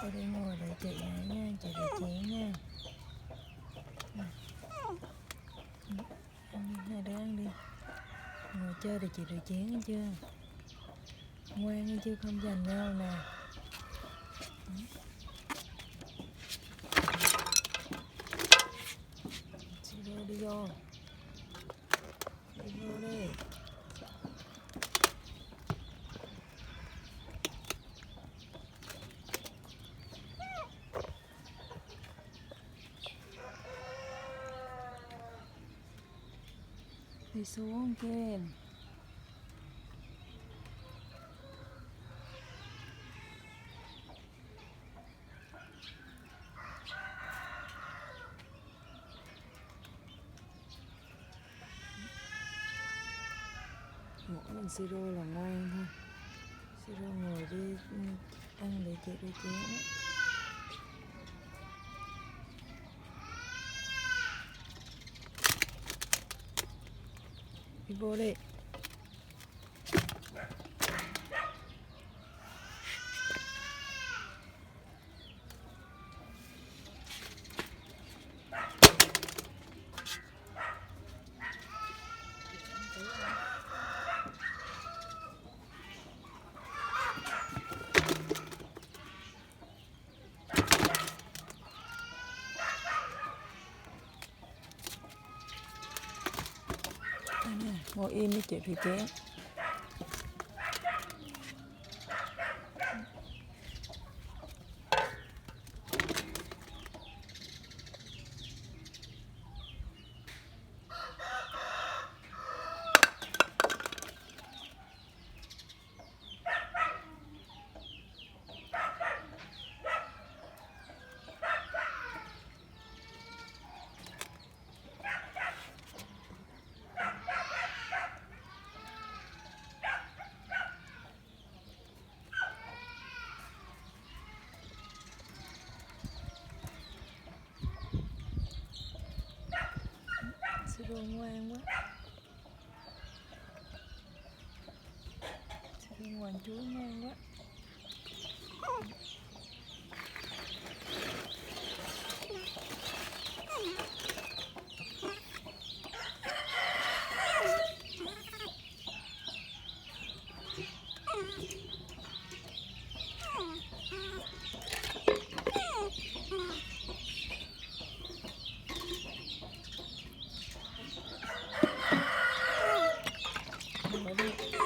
Cô đi ngồi đợi chị nha, chị đợi chén nha. Ăn đi, hai đứa ăn đi. Ngồi chơi để chị đợi chén nghe chưa? Ngoan nghe chưa, không giành nhau nè. Siro đi vô. Đi vô đi. Đi xuống Ken. Mỗi mình Siro là ngoan thôi. Siro ngồi đi ăn để chị đi chén á. Đi vô đi. Ngồi im đi chị rửa chén. Siro ngoan quá. Siro ngoan chú ngoan quá.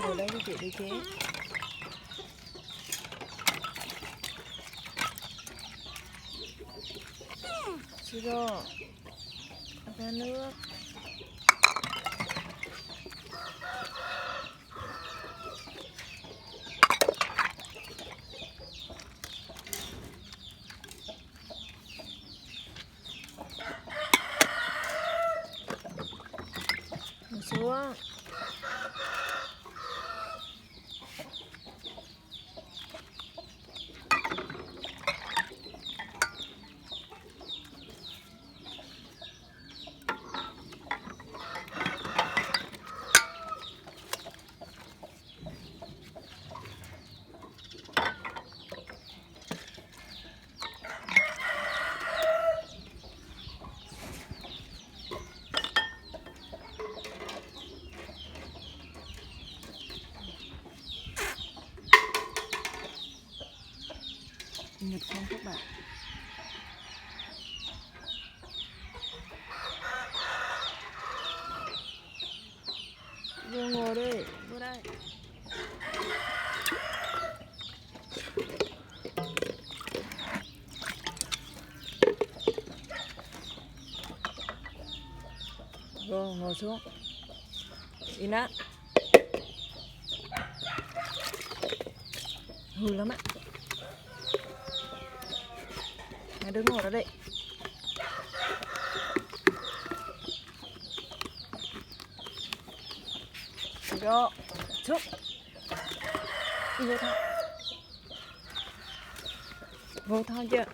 Ngồi đây với chị đi chén. Siro, ra nước. Ngồi xuống. Nhật không các bạn. Vô ngồi đi, vô đây. Vô ngồi xuống. Yên á. Hư lắm ạ. Hai đứa ngồi đó đi. Vô. Xuống. Đi vô thang. Vô thang chưa?